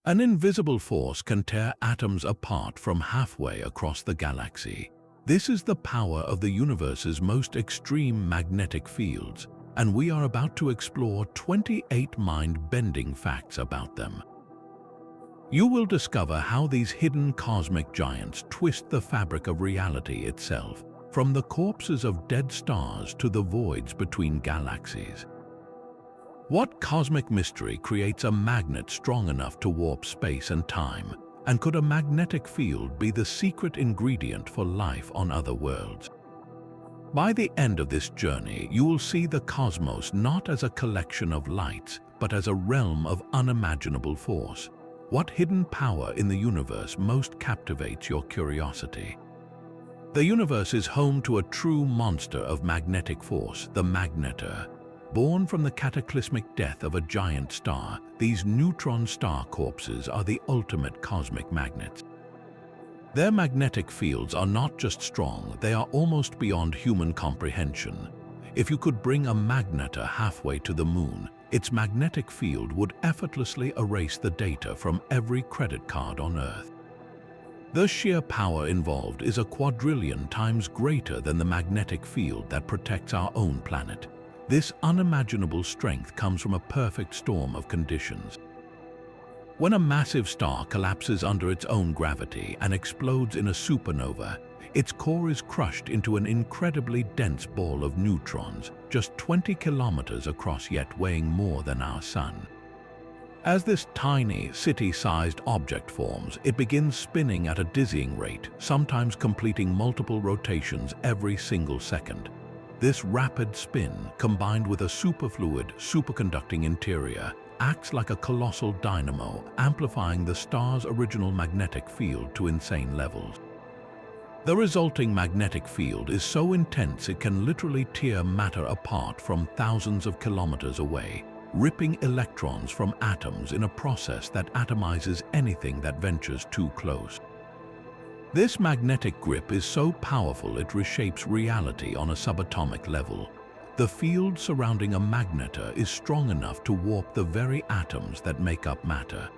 An invisible force can tear atoms apart from halfway across the galaxy. This is the power of the universe's most extreme magnetic fields, and we are about to explore 28 mind-bending facts about them. You will discover how these hidden cosmic giants twist the fabric of reality itself, from the corpses of dead stars to the voids between galaxies. What cosmic mystery creates a magnet strong enough to warp space and time? And could a magnetic field be the secret ingredient for life on other worlds? By the end of this journey, you will see the cosmos not as a collection of lights, but as a realm of unimaginable force. What hidden power in the universe most captivates your curiosity? The universe is home to a true monster of magnetic force, the magnetar. Born from the cataclysmic death of a giant star, these neutron star corpses are the ultimate cosmic magnets. Their magnetic fields are not just strong, they are almost beyond human comprehension. If you could bring a magnetar halfway to the moon, its magnetic field would effortlessly erase the data from every credit card on Earth. The sheer power involved is a quadrillion times greater than the magnetic field that protects our own planet. This unimaginable strength comes from a perfect storm of conditions. When a massive star collapses under its own gravity and explodes in a supernova, its core is crushed into an incredibly dense ball of neutrons, just 20 kilometers across yet weighing more than our Sun. As this tiny, city-sized object forms, it begins spinning at a dizzying rate, sometimes completing multiple rotations every single second. This rapid spin, combined with a superfluid, superconducting interior, acts like a colossal dynamo, amplifying the star's original magnetic field to insane levels. The resulting magnetic field is so intense it can literally tear matter apart from thousands of kilometers away, ripping electrons from atoms in a process that atomizes anything that ventures too close. This magnetic grip is so powerful it reshapes reality on a subatomic level. The field surrounding a magnetar is strong enough to warp the very atoms that make up matter.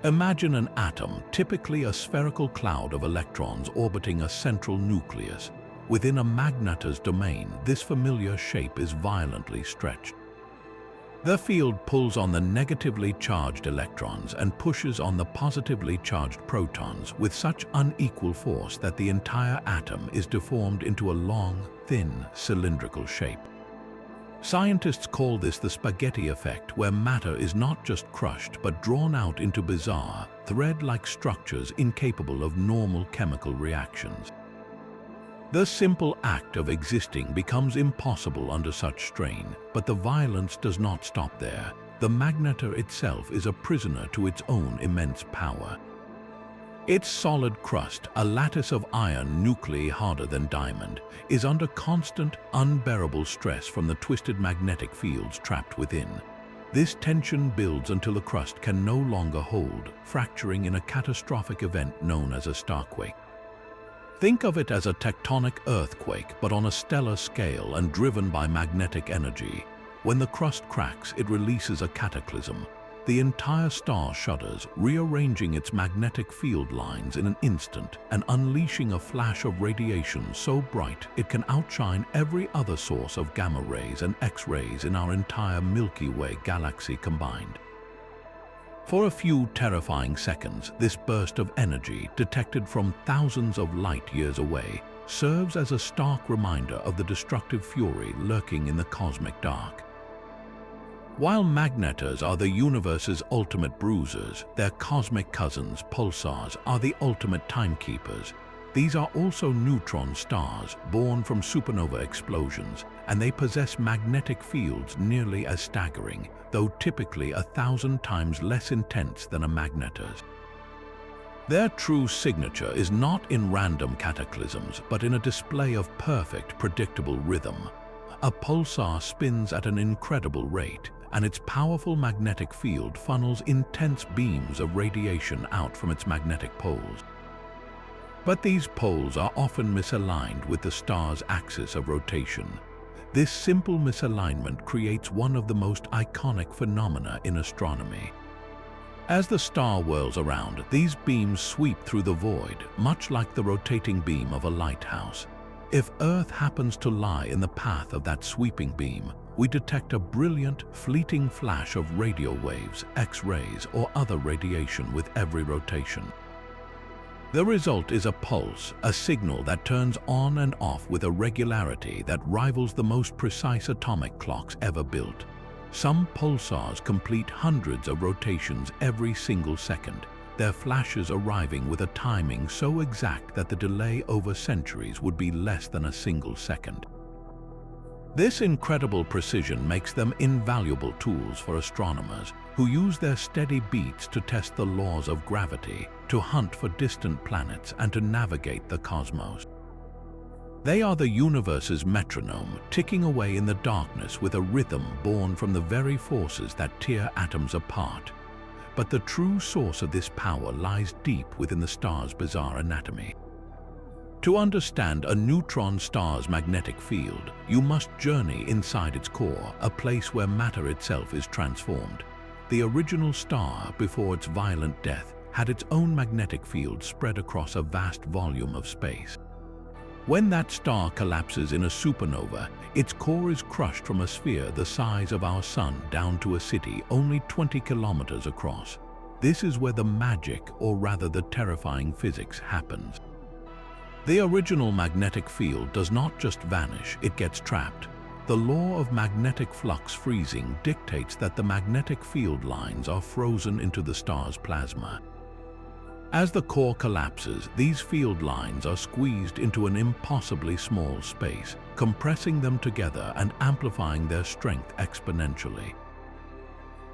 Imagine an atom, typically a spherical cloud of electrons orbiting a central nucleus. Within a magnetar's domain, this familiar shape is violently stretched. The field pulls on the negatively charged electrons and pushes on the positively charged protons with such unequal force that the entire atom is deformed into a long, thin, cylindrical shape. Scientists call this the spaghetti effect, where matter is not just crushed but drawn out into bizarre, thread-like structures incapable of normal chemical reactions. The simple act of existing becomes impossible under such strain, but the violence does not stop there. The magnetar itself is a prisoner to its own immense power. Its solid crust, a lattice of iron nuclei harder than diamond, is under constant, unbearable stress from the twisted magnetic fields trapped within. This tension builds until the crust can no longer hold, fracturing in a catastrophic event known as a starquake. Think of it as a tectonic earthquake, but on a stellar scale and driven by magnetic energy. When the crust cracks, it releases a cataclysm. The entire star shudders, rearranging its magnetic field lines in an instant and unleashing a flash of radiation so bright it can outshine every other source of gamma rays and X-rays in our entire Milky Way galaxy combined. For a few terrifying seconds, this burst of energy, detected from thousands of light years away, serves as a stark reminder of the destructive fury lurking in the cosmic dark. While magnetars are the universe's ultimate bruisers, their cosmic cousins, pulsars, are the ultimate timekeepers. These are also neutron stars, born from supernova explosions, and they possess magnetic fields nearly as staggering, though typically 1,000 times less intense than a magnetar's. Their true signature is not in random cataclysms, but in a display of perfect, predictable rhythm. A pulsar spins at an incredible rate, and its powerful magnetic field funnels intense beams of radiation out from its magnetic poles. But these poles are often misaligned with the star's axis of rotation. This simple misalignment creates one of the most iconic phenomena in astronomy. As the star whirls around, these beams sweep through the void, much like the rotating beam of a lighthouse. If Earth happens to lie in the path of that sweeping beam, we detect a brilliant, fleeting flash of radio waves, X-rays, or other radiation with every rotation. The result is a pulse, a signal that turns on and off with a regularity that rivals the most precise atomic clocks ever built. Some pulsars complete hundreds of rotations every single second, their flashes arriving with a timing so exact that the delay over centuries would be less than a single second. This incredible precision makes them invaluable tools for astronomers who use their steady beats to test the laws of gravity, to hunt for distant planets, and to navigate the cosmos. They are the universe's metronome, ticking away in the darkness with a rhythm born from the very forces that tear atoms apart. But the true source of this power lies deep within the star's bizarre anatomy. To understand a neutron star's magnetic field, you must journey inside its core, a place where matter itself is transformed. The original star, before its violent death, had its own magnetic field spread across a vast volume of space. When that star collapses in a supernova, its core is crushed from a sphere the size of our sun down to a city only 20 kilometers across. This is where the magic, or rather the terrifying physics, happens. The original magnetic field does not just vanish, it gets trapped. The law of magnetic flux freezing dictates that the magnetic field lines are frozen into the star's plasma. As the core collapses, these field lines are squeezed into an impossibly small space, compressing them together and amplifying their strength exponentially.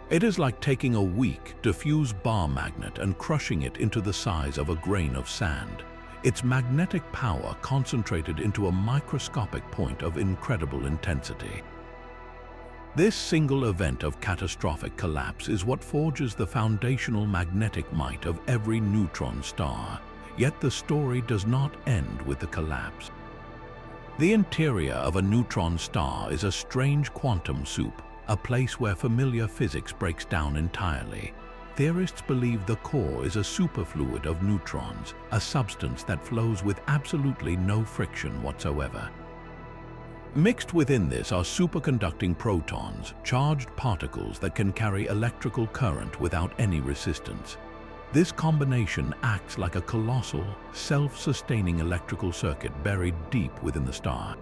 It is like taking a weak, diffuse bar magnet and crushing it into the size of a grain of sand. Its magnetic power concentrated into a microscopic point of incredible intensity. This single event of catastrophic collapse is what forges the foundational magnetic might of every neutron star. Yet the story does not end with the collapse. The interior of a neutron star is a strange quantum soup, a place where familiar physics breaks down entirely. Theorists believe the core is a superfluid of neutrons, a substance that flows with absolutely no friction whatsoever. Mixed within this are superconducting protons, charged particles that can carry electrical current without any resistance. This combination acts like a colossal, self-sustaining electrical circuit buried deep within the star.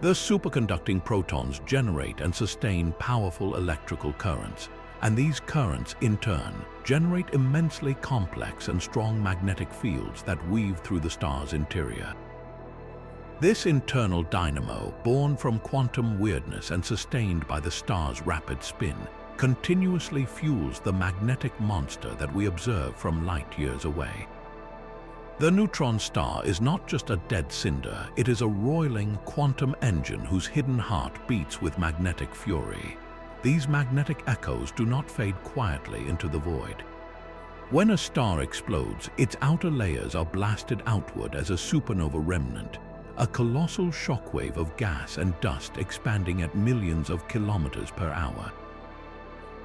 The superconducting protons generate and sustain powerful electrical currents, and these currents, in turn, generate immensely complex and strong magnetic fields that weave through the star's interior. This internal dynamo, born from quantum weirdness and sustained by the star's rapid spin, continuously fuels the magnetic monster that we observe from light years away. The neutron star is not just a dead cinder, it is a roiling quantum engine whose hidden heart beats with magnetic fury. These magnetic echoes do not fade quietly into the void. When a star explodes, its outer layers are blasted outward as a supernova remnant, a colossal shockwave of gas and dust expanding at millions of kilometers per hour.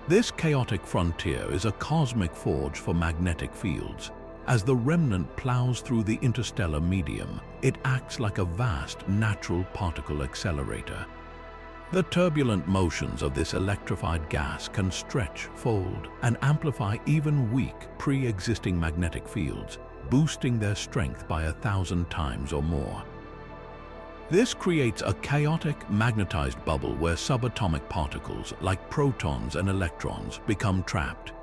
This chaotic frontier is a cosmic forge for magnetic fields. As the remnant plows through the interstellar medium, it acts like a vast natural particle accelerator. The turbulent motions of this electrified gas can stretch, fold, and amplify even weak, pre-existing magnetic fields, boosting their strength by 1,000 times or more. This creates a chaotic, magnetized bubble where subatomic particles, like protons and electrons, become trapped.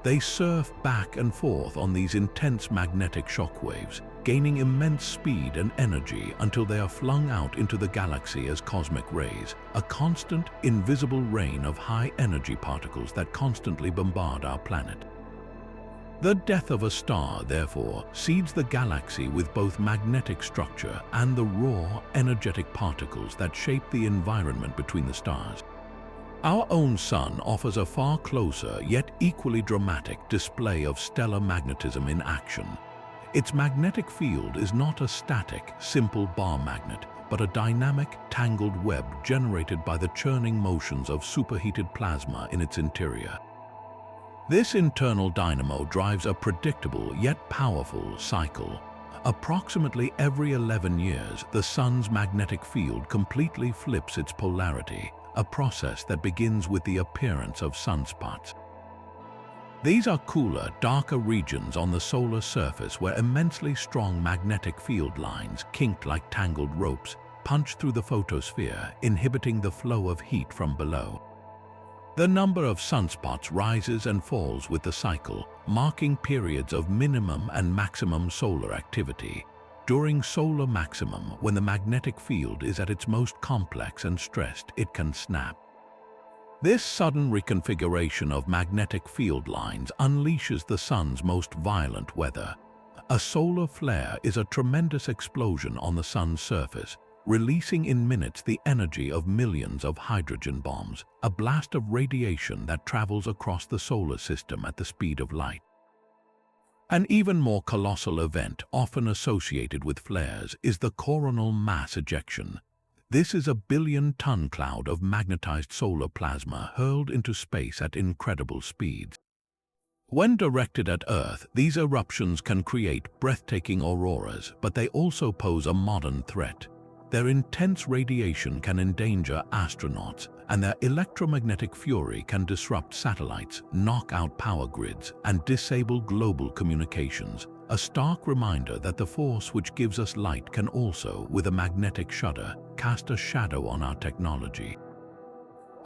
They surf back and forth on these intense magnetic shockwaves, gaining immense speed and energy until they are flung out into the galaxy as cosmic rays, a constant, invisible rain of high-energy particles that constantly bombard our planet. The death of a star, therefore, seeds the galaxy with both magnetic structure and the raw, energetic particles that shape the environment between the stars. Our own sun offers a far closer, yet equally dramatic display of stellar magnetism in action. Its magnetic field is not a static, simple bar magnet, but a dynamic, tangled web generated by the churning motions of superheated plasma in its interior. This internal dynamo drives a predictable yet powerful cycle. Approximately every 11 years, the Sun's magnetic field completely flips its polarity, a process that begins with the appearance of sunspots. These are cooler, darker regions on the solar surface where immensely strong magnetic field lines, kinked like tangled ropes, punch through the photosphere, inhibiting the flow of heat from below. The number of sunspots rises and falls with the cycle, marking periods of minimum and maximum solar activity. During solar maximum, when the magnetic field is at its most complex and stressed, it can snap. This sudden reconfiguration of magnetic field lines unleashes the Sun's most violent weather. A solar flare is a tremendous explosion on the Sun's surface, releasing in minutes the energy of millions of hydrogen bombs, a blast of radiation that travels across the solar system at the speed of light. An even more colossal event, often associated with flares, is the coronal mass ejection. This is a billion-ton cloud of magnetized solar plasma hurled into space at incredible speeds. When directed at Earth, these eruptions can create breathtaking auroras, but they also pose a modern threat. Their intense radiation can endanger astronauts, and their electromagnetic fury can disrupt satellites, knock out power grids, and disable global communications, a stark reminder that the force which gives us light can also, with a magnetic shudder, cast a shadow on our technology.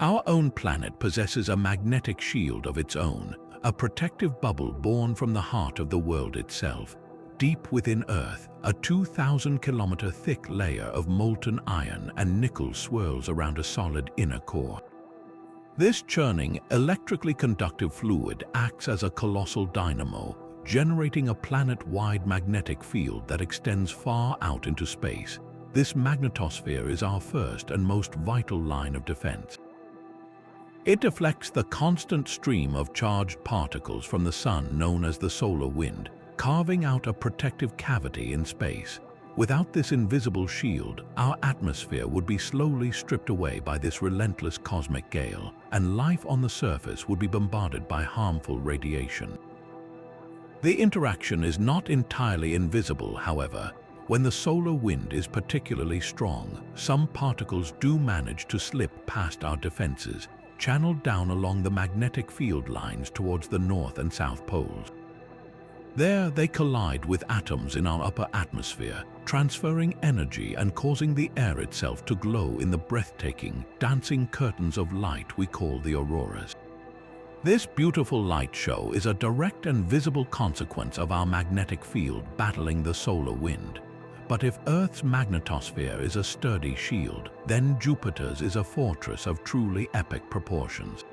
Our own planet possesses a magnetic shield of its own, a protective bubble born from the heart of the world itself. Deep within Earth, a 2,000-kilometer thick layer of molten iron and nickel swirls around a solid inner core. This churning, electrically conductive fluid acts as a colossal dynamo, generating a planet-wide magnetic field that extends far out into space. This magnetosphere is our first and most vital line of defense. It deflects the constant stream of charged particles from the Sun known as the solar wind, carving out a protective cavity in space. Without this invisible shield, our atmosphere would be slowly stripped away by this relentless cosmic gale, and life on the surface would be bombarded by harmful radiation. The interaction is not entirely invisible, however. When the solar wind is particularly strong, some particles do manage to slip past our defenses, channeled down along the magnetic field lines towards the north and south poles. There, they collide with atoms in our upper atmosphere, transferring energy and causing the air itself to glow in the breathtaking, dancing curtains of light we call the auroras. This beautiful light show is a direct and visible consequence of our magnetic field battling the solar wind. But if Earth's magnetosphere is a sturdy shield, then Jupiter's is a fortress of truly epic proportions.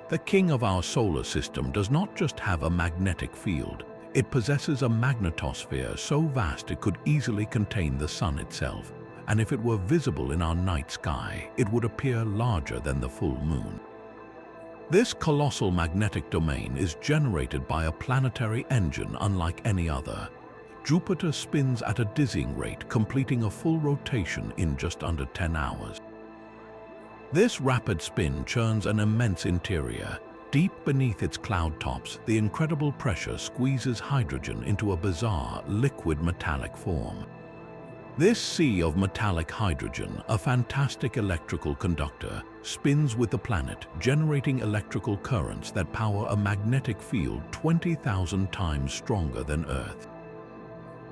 The king of our solar system does not just have a magnetic field. It possesses a magnetosphere so vast it could easily contain the Sun itself, and if it were visible in our night sky, it would appear larger than the full moon. This colossal magnetic domain is generated by a planetary engine unlike any other. Jupiter spins at a dizzying rate, completing a full rotation in just under 10 hours. This rapid spin churns an immense interior. Deep beneath its cloud tops, the incredible pressure squeezes hydrogen into a bizarre, liquid metallic form. This sea of metallic hydrogen, a fantastic electrical conductor, spins with the planet, generating electrical currents that power a magnetic field 20,000 times stronger than Earth.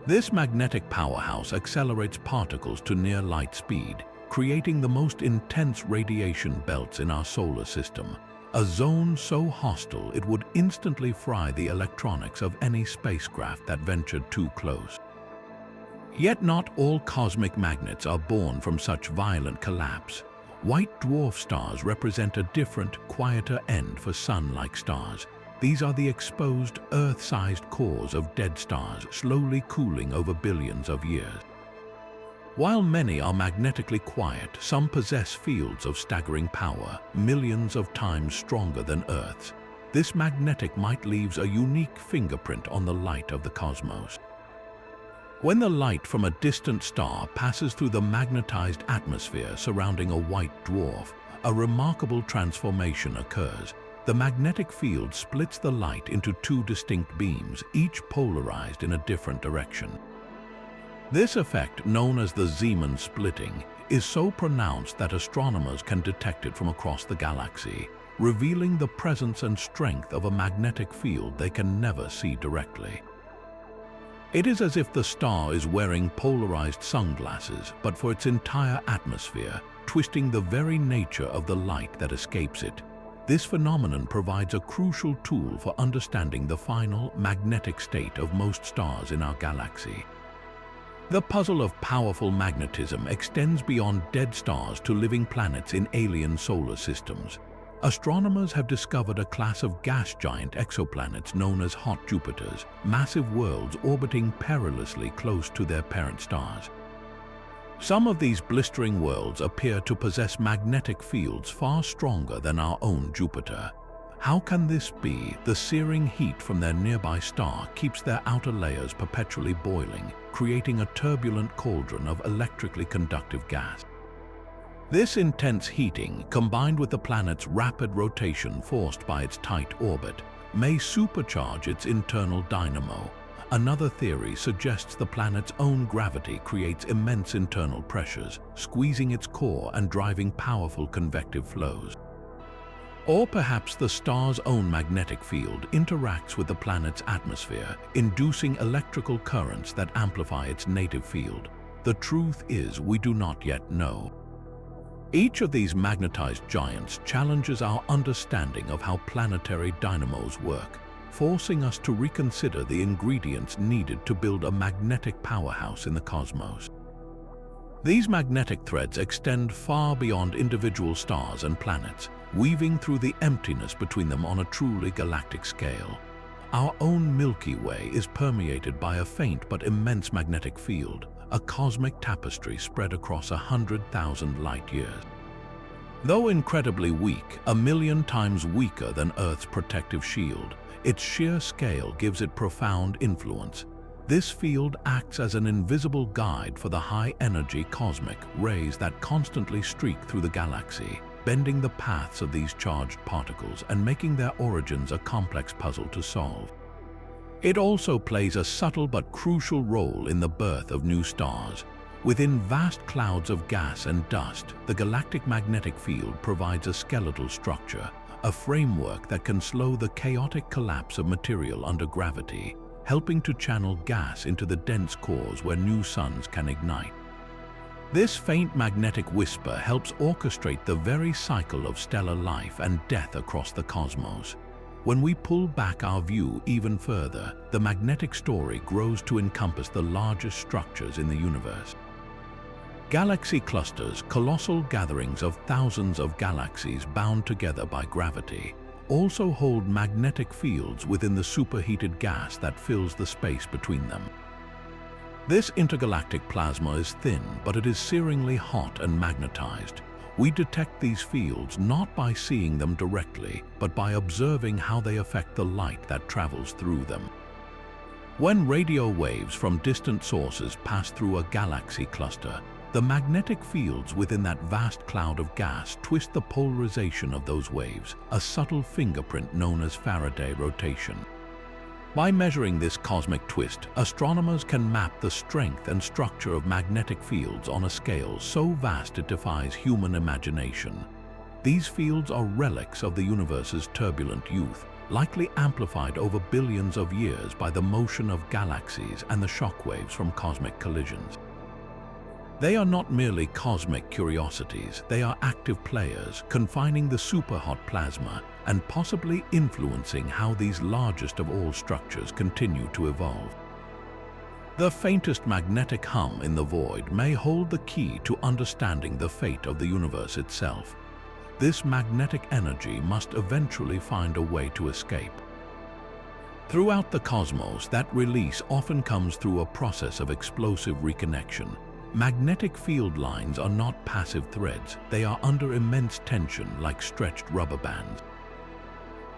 This magnetic powerhouse accelerates particles to near light speed, creating the most intense radiation belts in our solar system. A zone so hostile it would instantly fry the electronics of any spacecraft that ventured too close. Yet not all cosmic magnets are born from such violent collapse. White dwarf stars represent a different, quieter end for Sun-like stars. These are the exposed, Earth-sized cores of dead stars slowly cooling over billions of years. While many are magnetically quiet, some possess fields of staggering power, millions of times stronger than Earth's. This magnetic might leaves a unique fingerprint on the light of the cosmos. When the light from a distant star passes through the magnetized atmosphere surrounding a white dwarf, a remarkable transformation occurs. the magnetic field splits the light into two distinct beams, each polarized in a different direction. This effect, known as the Zeeman splitting, is so pronounced that astronomers can detect it from across the galaxy, revealing the presence and strength of a magnetic field they can never see directly. It is as if the star is wearing polarized sunglasses, but for its entire atmosphere, twisting the very nature of the light that escapes it. This phenomenon provides a crucial tool for understanding the final magnetic state of most stars in our galaxy. The puzzle of powerful magnetism extends beyond dead stars to living planets in alien solar systems. Astronomers have discovered a class of gas giant exoplanets known as hot Jupiters, massive worlds orbiting perilously close to their parent stars. Some of these blistering worlds appear to possess magnetic fields far stronger than our own Jupiter. How can this be? The searing heat from their nearby star keeps their outer layers perpetually boiling, creating a turbulent cauldron of electrically conductive gas. This intense heating, combined with the planet's rapid rotation forced by its tight orbit, may supercharge its internal dynamo. Another theory suggests the planet's own gravity creates immense internal pressures, squeezing its core and driving powerful convective flows. Or perhaps the star's own magnetic field interacts with the planet's atmosphere, inducing electrical currents that amplify its native field. The truth is, we do not yet know. Each of these magnetized giants challenges our understanding of how planetary dynamos work, forcing us to reconsider the ingredients needed to build a magnetic powerhouse in the cosmos. These magnetic threads extend far beyond individual stars and planets, weaving through the emptiness between them on a truly galactic scale. Our own Milky Way is permeated by a faint but immense magnetic field, a cosmic tapestry spread across 100,000 light-years. Though incredibly weak, 1,000,000 times weaker than Earth's protective shield, its sheer scale gives it profound influence. This field acts as an invisible guide for the high-energy cosmic rays that constantly streak through the galaxy, bending the paths of these charged particles and making their origins a complex puzzle to solve. It also plays a subtle but crucial role in the birth of new stars. Within vast clouds of gas and dust, the galactic magnetic field provides a skeletal structure, a framework that can slow the chaotic collapse of material under gravity, helping to channel gas into the dense cores where new suns can ignite. This faint magnetic whisper helps orchestrate the very cycle of stellar life and death across the cosmos. When we pull back our view even further, the magnetic story grows to encompass the largest structures in the universe. Galaxy clusters, colossal gatherings of thousands of galaxies bound together by gravity, also hold magnetic fields within the superheated gas that fills the space between them. This intergalactic plasma is thin, but it is searingly hot and magnetized. We detect these fields not by seeing them directly, but by observing how they affect the light that travels through them. When radio waves from distant sources pass through a galaxy cluster, the magnetic fields within that vast cloud of gas twist the polarization of those waves, a subtle fingerprint known as Faraday rotation. By measuring this cosmic twist, astronomers can map the strength and structure of magnetic fields on a scale so vast it defies human imagination. These fields are relics of the universe's turbulent youth, likely amplified over billions of years by the motion of galaxies and the shockwaves from cosmic collisions. They are not merely cosmic curiosities, they are active players, confining the superhot plasma and possibly influencing how these largest of all structures continue to evolve. The faintest magnetic hum in the void may hold the key to understanding the fate of the universe itself. This magnetic energy must eventually find a way to escape. Throughout the cosmos, that release often comes through a process of explosive reconnection. Magnetic field lines are not passive threads, they are under immense tension like stretched rubber bands.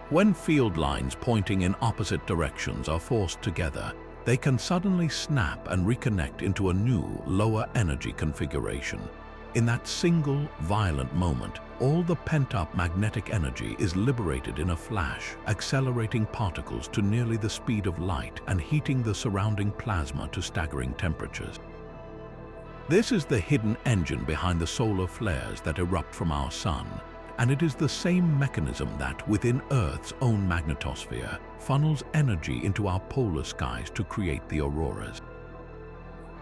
When field lines pointing in opposite directions are forced together, they can suddenly snap and reconnect into a new, lower energy configuration. In that single, violent moment, all the pent-up magnetic energy is liberated in a flash, accelerating particles to nearly the speed of light and heating the surrounding plasma to staggering temperatures. This is the hidden engine behind the solar flares that erupt from our Sun, and it is the same mechanism that, within Earth's own magnetosphere, funnels energy into our polar skies to create the auroras.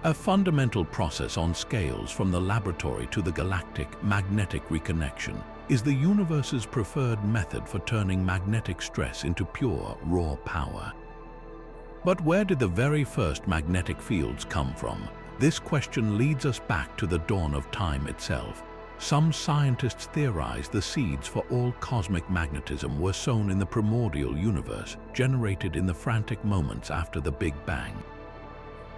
A fundamental process on scales from the laboratory to the galactic magnetic reconnection is the universe's preferred method for turning magnetic stress into pure, raw power. But where did the very first magnetic fields come from? This question leads us back to the dawn of time itself. Some scientists theorize the seeds for all cosmic magnetism were sown in the primordial universe, generated in the frantic moments after the Big Bang.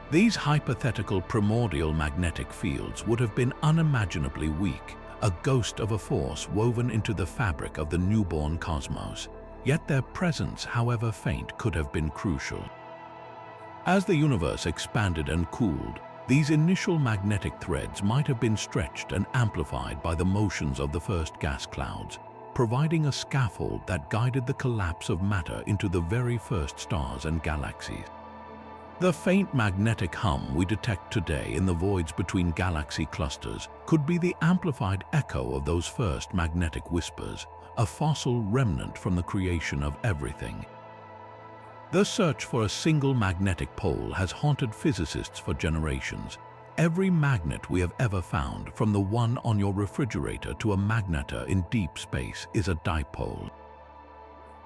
These hypothetical primordial magnetic fields would have been unimaginably weak, a ghost of a force woven into the fabric of the newborn cosmos. Yet their presence, however faint, could have been crucial. As the universe expanded and cooled, these initial magnetic threads might have been stretched and amplified by the motions of the first gas clouds, providing a scaffold that guided the collapse of matter into the very first stars and galaxies. The faint magnetic hum we detect today in the voids between galaxy clusters could be the amplified echo of those first magnetic whispers, a fossil remnant from the creation of everything. The search for a single magnetic pole has haunted physicists for generations. Every magnet we have ever found, from the one on your refrigerator to a magnetar in deep space, is a dipole.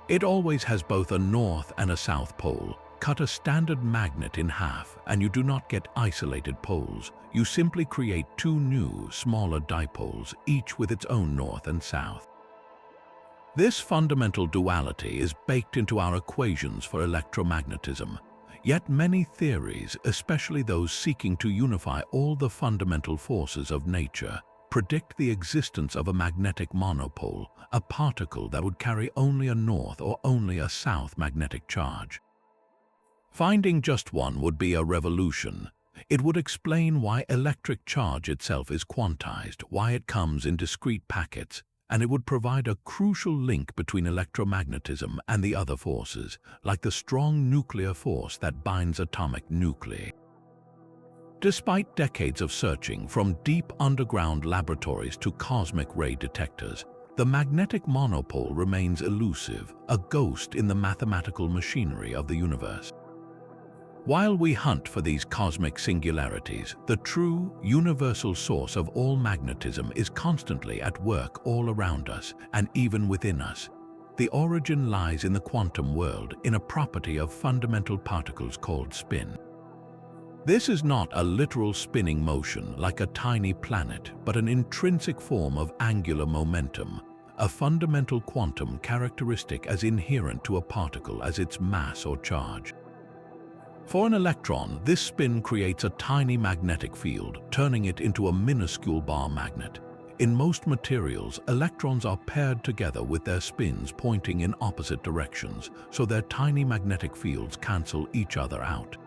It always has both a north and a south pole. Cut a standard magnet in half and you do not get isolated poles. You simply create two new, smaller dipoles, each with its own north and south. This fundamental duality is baked into our equations for electromagnetism. Yet many theories, especially those seeking to unify all the fundamental forces of nature, predict the existence of a magnetic monopole, a particle that would carry only a north or only a south magnetic charge. Finding just one would be a revolution. It would explain why electric charge itself is quantized, why it comes in discrete packets, and it would provide a crucial link between electromagnetism and the other forces, like the strong nuclear force that binds atomic nuclei. Despite decades of searching, from deep underground laboratories to cosmic ray detectors, the magnetic monopole remains elusive, a ghost in the mathematical machinery of the universe. While we hunt for these cosmic singularities, the true, universal source of all magnetism is constantly at work all around us and even within us. The origin lies in the quantum world, in a property of fundamental particles called spin. This is not a literal spinning motion like a tiny planet, but an intrinsic form of angular momentum, a fundamental quantum characteristic as inherent to a particle as its mass or charge. For an electron, this spin creates a tiny magnetic field, turning it into a minuscule bar magnet. In most materials, electrons are paired together with their spins pointing in opposite directions, so their tiny magnetic fields cancel each other out.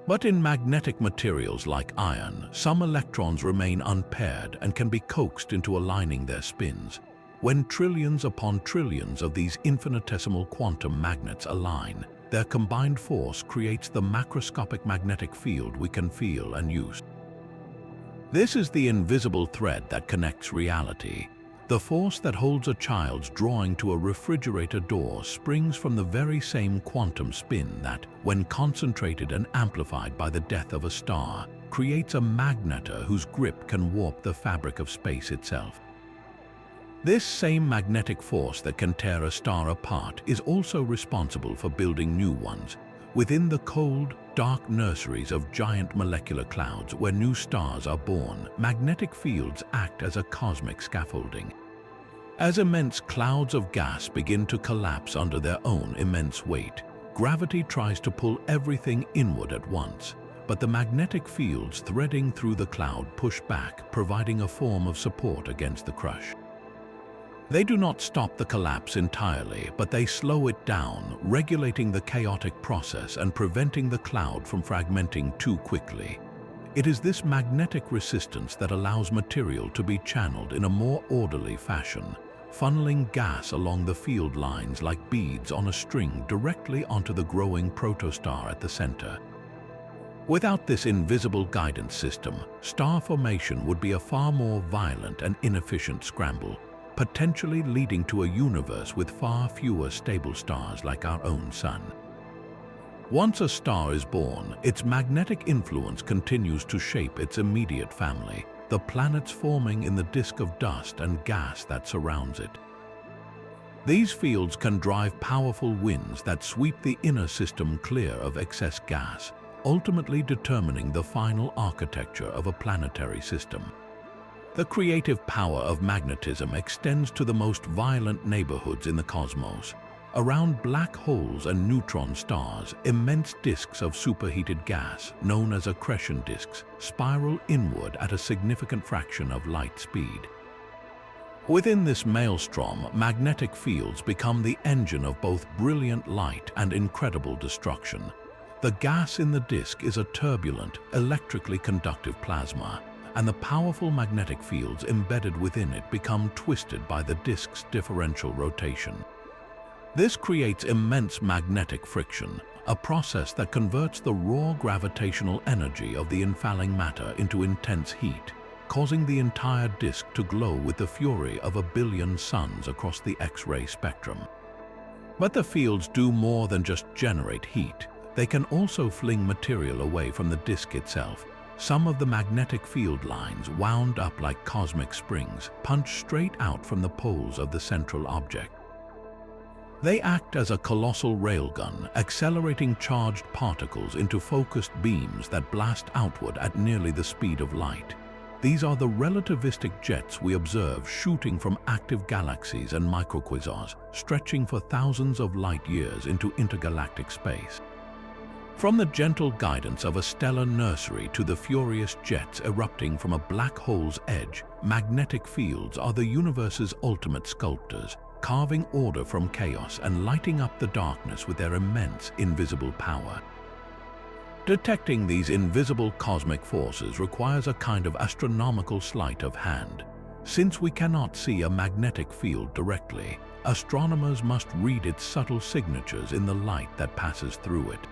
But in magnetic materials like iron, some electrons remain unpaired and can be coaxed into aligning their spins. When trillions upon trillions of these infinitesimal quantum magnets align, their combined force creates the macroscopic magnetic field we can feel and use. This is the invisible thread that connects reality. The force that holds a child's drawing to a refrigerator door springs from the very same quantum spin that, when concentrated and amplified by the death of a star, creates a magnetar whose grip can warp the fabric of space itself. This same magnetic force that can tear a star apart is also responsible for building new ones. Within the cold, dark nurseries of giant molecular clouds where new stars are born, magnetic fields act as a cosmic scaffolding. As immense clouds of gas begin to collapse under their own immense weight, gravity tries to pull everything inward at once, but the magnetic fields threading through the cloud push back, providing a form of support against the crush. They do not stop the collapse entirely, but they slow it down, regulating the chaotic process and preventing the cloud from fragmenting too quickly. It is this magnetic resistance that allows material to be channeled in a more orderly fashion, funneling gas along the field lines like beads on a string directly onto the growing protostar at the center. Without this invisible guidance system, star formation would be a far more violent and inefficient scramble, potentially leading to a universe with far fewer stable stars like our own Sun. Once a star is born, its magnetic influence continues to shape its immediate family, the planets forming in the disk of dust and gas that surrounds it. These fields can drive powerful winds that sweep the inner system clear of excess gas, ultimately determining the final architecture of a planetary system. The creative power of magnetism extends to the most violent neighborhoods in the cosmos. Around black holes and neutron stars, immense disks of superheated gas, known as accretion disks, spiral inward at a significant fraction of light speed. Within this maelstrom, magnetic fields become the engine of both brilliant light and incredible destruction. The gas in the disk is a turbulent, electrically conductive plasma, and the powerful magnetic fields embedded within it become twisted by the disk's differential rotation. This creates immense magnetic friction, a process that converts the raw gravitational energy of the infalling matter into intense heat, causing the entire disk to glow with the fury of 1 billion suns across the X-ray spectrum. But the fields do more than just generate heat. They can also fling material away from the disk itself. Some of the magnetic field lines, wound up like cosmic springs, punch straight out from the poles of the central object. They act as a colossal railgun, accelerating charged particles into focused beams that blast outward at nearly the speed of light. These are the relativistic jets we observe shooting from active galaxies and microquasars, stretching for thousands of light years into intergalactic space. From the gentle guidance of a stellar nursery to the furious jets erupting from a black hole's edge, magnetic fields are the universe's ultimate sculptors, carving order from chaos and lighting up the darkness with their immense invisible power. Detecting these invisible cosmic forces requires a kind of astronomical sleight of hand. Since we cannot see a magnetic field directly, astronomers must read its subtle signatures in the light that passes through it.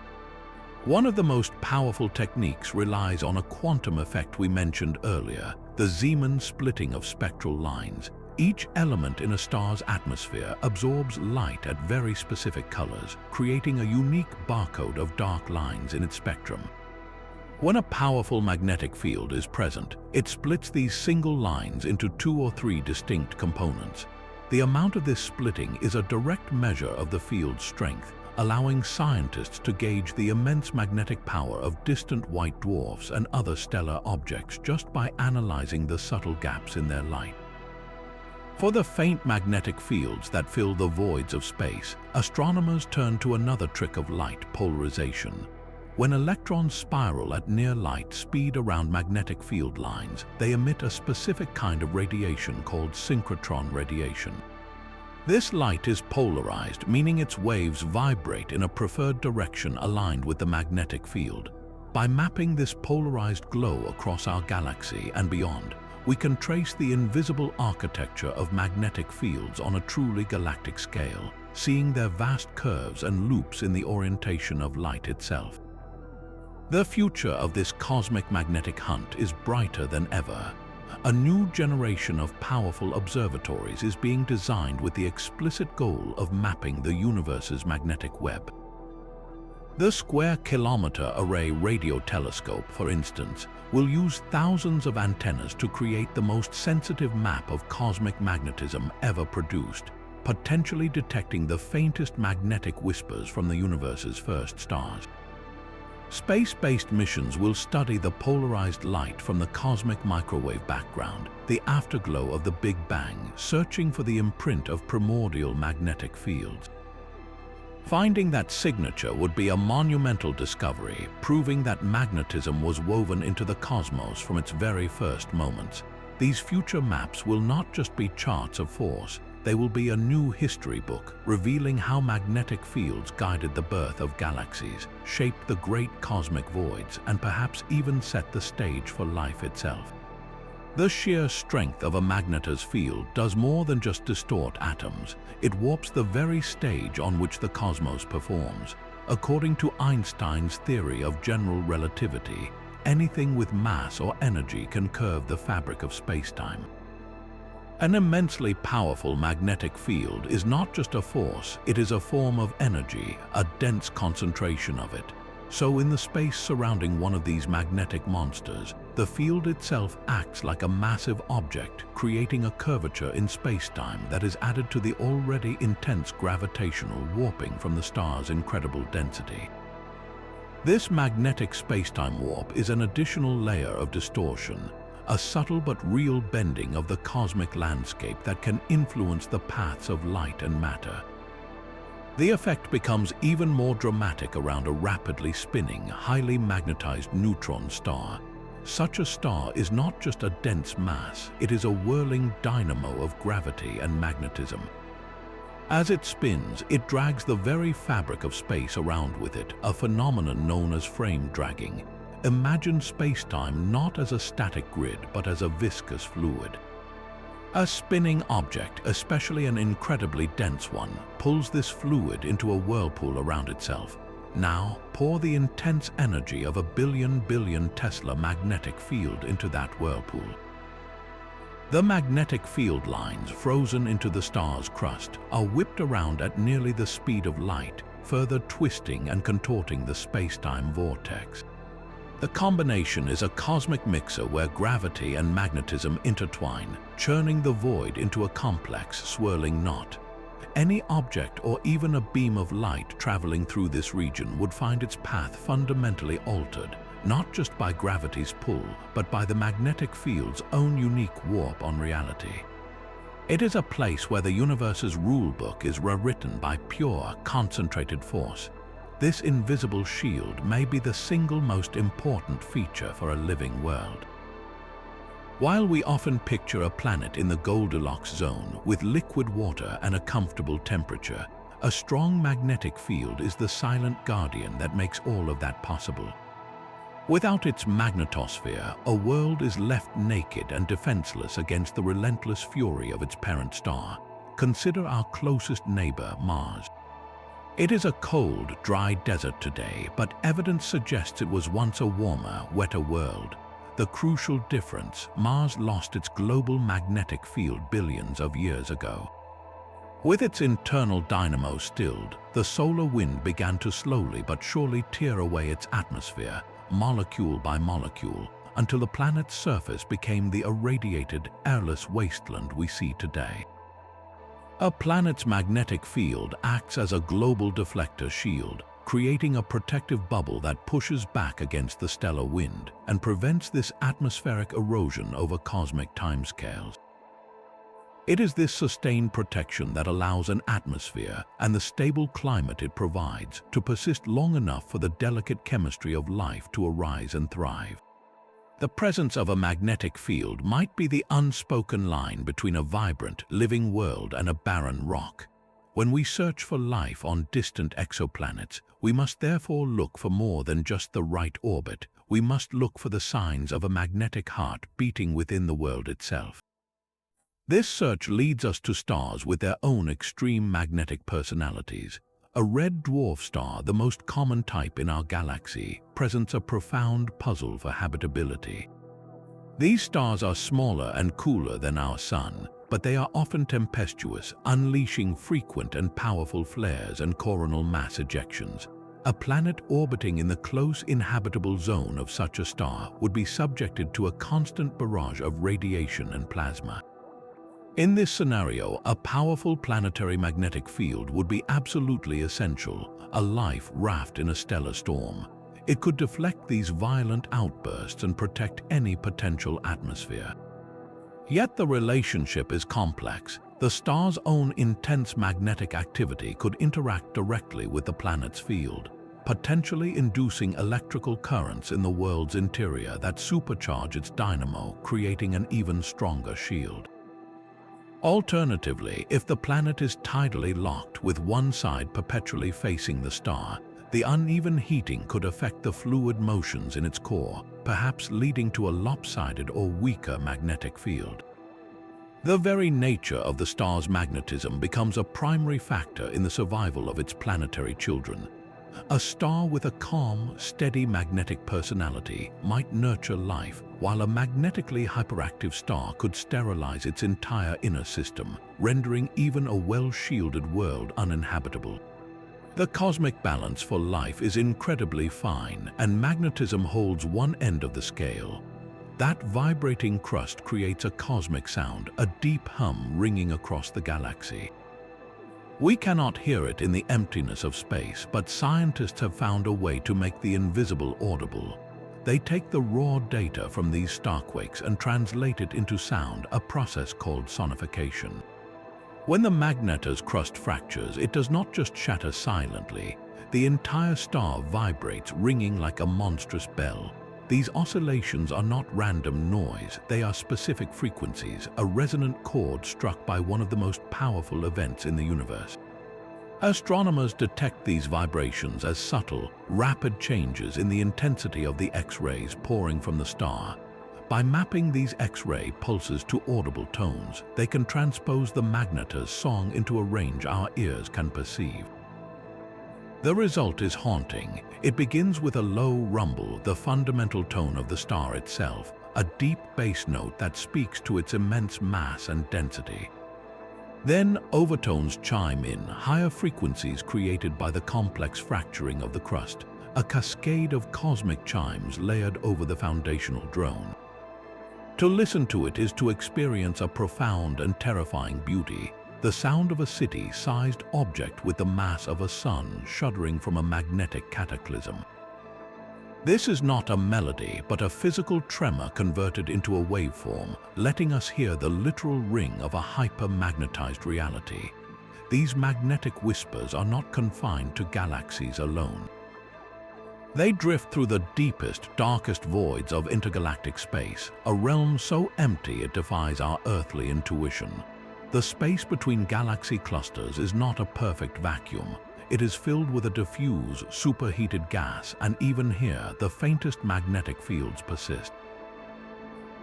One of the most powerful techniques relies on a quantum effect we mentioned earlier, the Zeeman splitting of spectral lines. Each element in a star's atmosphere absorbs light at very specific colors, creating a unique barcode of dark lines in its spectrum. When a powerful magnetic field is present, it splits these single lines into 2 or 3 distinct components. The amount of this splitting is a direct measure of the field's strength, allowing scientists to gauge the immense magnetic power of distant white dwarfs and other stellar objects just by analyzing the subtle gaps in their light. For the faint magnetic fields that fill the voids of space, astronomers turn to another trick of light polarization. When electrons spiral at near light speed around magnetic field lines, they emit a specific kind of radiation called synchrotron radiation. This light is polarized, meaning its waves vibrate in a preferred direction aligned with the magnetic field. By mapping this polarized glow across our galaxy and beyond, we can trace the invisible architecture of magnetic fields on a truly galactic scale, seeing their vast curves and loops in the orientation of light itself. The future of this cosmic magnetic hunt is brighter than ever. A new generation of powerful observatories is being designed with the explicit goal of mapping the universe's magnetic web. The square-kilometer array radio telescope, for instance, will use thousands of antennas to create the most sensitive map of cosmic magnetism ever produced, potentially detecting the faintest magnetic whispers from the universe's first stars. Space-based missions will study the polarized light from the cosmic microwave background, the afterglow of the Big Bang, searching for the imprint of primordial magnetic fields. Finding that signature would be a monumental discovery, proving that magnetism was woven into the cosmos from its very first moments. These future maps will not just be charts of force, They will be a new history book, revealing how magnetic fields guided the birth of galaxies, shaped the great cosmic voids, and perhaps even set the stage for life itself. The sheer strength of a magnetar's field does more than just distort atoms. It warps the very stage on which the cosmos performs. According to Einstein's theory of general relativity, anything with mass or energy can curve the fabric of space-time. An immensely powerful magnetic field is not just a force, it is a form of energy, a dense concentration of it. So in the space surrounding one of these magnetic monsters, the field itself acts like a massive object, creating a curvature in space-time that is added to the already intense gravitational warping from the star's incredible density. This magnetic space-time warp is an additional layer of distortion, a subtle but real bending of the cosmic landscape that can influence the paths of light and matter. The effect becomes even more dramatic around a rapidly spinning, highly magnetized neutron star. Such a star is not just a dense mass, it is a whirling dynamo of gravity and magnetism. As it spins, it drags the very fabric of space around with it, a phenomenon known as frame dragging. Imagine space-time not as a static grid, but as a viscous fluid. A spinning object, especially an incredibly dense one, pulls this fluid into a whirlpool around itself. Now, pour the intense energy of a billion Tesla magnetic field into that whirlpool. The magnetic field lines frozen into the star's crust are whipped around at nearly the speed of light, further twisting and contorting the space-time vortex. The combination is a cosmic mixer where gravity and magnetism intertwine, churning the void into a complex, swirling knot. Any object or even a beam of light traveling through this region would find its path fundamentally altered, not just by gravity's pull, but by the magnetic field's own unique warp on reality. It is a place where the universe's rulebook is rewritten by pure, concentrated force. This invisible shield may be the single most important feature for a living world. While we often picture a planet in the Goldilocks zone with liquid water and a comfortable temperature, a strong magnetic field is the silent guardian that makes all of that possible. Without its magnetosphere, a world is left naked and defenseless against the relentless fury of its parent star. Consider our closest neighbor, Mars. It is a cold, dry desert today, but evidence suggests it was once a warmer, wetter world. The crucial difference: Mars lost its global magnetic field billions of years ago. With its internal dynamo stilled, the solar wind began to slowly but surely tear away its atmosphere, molecule by molecule, until the planet's surface became the irradiated, airless wasteland we see today. A planet's magnetic field acts as a global deflector shield, creating a protective bubble that pushes back against the stellar wind and prevents this atmospheric erosion over cosmic timescales. It is this sustained protection that allows an atmosphere and the stable climate it provides to persist long enough for the delicate chemistry of life to arise and thrive. The presence of a magnetic field might be the unspoken line between a vibrant, living world and a barren rock. When we search for life on distant exoplanets, we must therefore look for more than just the right orbit. We must look for the signs of a magnetic heart beating within the world itself. This search leads us to stars with their own extreme magnetic personalities. A red dwarf star, the most common type in our galaxy, presents a profound puzzle for habitability. These stars are smaller and cooler than our Sun, but they are often tempestuous, unleashing frequent and powerful flares and coronal mass ejections. A planet orbiting in the close inhabitable zone of such a star would be subjected to a constant barrage of radiation and plasma. In this scenario, a powerful planetary magnetic field would be absolutely essential, a life raft in a stellar storm. It could deflect these violent outbursts and protect any potential atmosphere. Yet the relationship is complex. The star's own intense magnetic activity could interact directly with the planet's field, potentially inducing electrical currents in the world's interior that supercharge its dynamo, creating an even stronger shield. Alternatively, if the planet is tidally locked with one side perpetually facing the star, the uneven heating could affect the fluid motions in its core, perhaps leading to a lopsided or weaker magnetic field. The very nature of the star's magnetism becomes a primary factor in the survival of its planetary children. A star with a calm, steady magnetic personality might nurture life, while a magnetically hyperactive star could sterilize its entire inner system, rendering even a well-shielded world uninhabitable. The cosmic balance for life is incredibly fine, and magnetism holds one end of the scale. That vibrating crust creates a cosmic sound, a deep hum ringing across the galaxy. We cannot hear it in the emptiness of space, but scientists have found a way to make the invisible audible. They take the raw data from these starquakes and translate it into sound, a process called sonification. When the magnetar's crust fractures, it does not just shatter silently. The entire star vibrates, ringing like a monstrous bell. These oscillations are not random noise, they are specific frequencies, a resonant chord struck by one of the most powerful events in the universe. Astronomers detect these vibrations as subtle, rapid changes in the intensity of the X-rays pouring from the star. By mapping these X-ray pulses to audible tones, they can transpose the magnetar's song into a range our ears can perceive. The result is haunting. It begins with a low rumble, the fundamental tone of the star itself, a deep bass note that speaks to its immense mass and density. Then overtones chime in, higher frequencies created by the complex fracturing of the crust, a cascade of cosmic chimes layered over the foundational drone. To listen to it is to experience a profound and terrifying beauty. The sound of a city-sized object with the mass of a sun shuddering from a magnetic cataclysm. This is not a melody, but a physical tremor converted into a waveform, letting us hear the literal ring of a hyper-magnetized reality. These magnetic whispers are not confined to galaxies alone. They drift through the deepest, darkest voids of intergalactic space, a realm so empty it defies our earthly intuition. The space between galaxy clusters is not a perfect vacuum. It is filled with a diffuse, superheated gas, and even here, the faintest magnetic fields persist.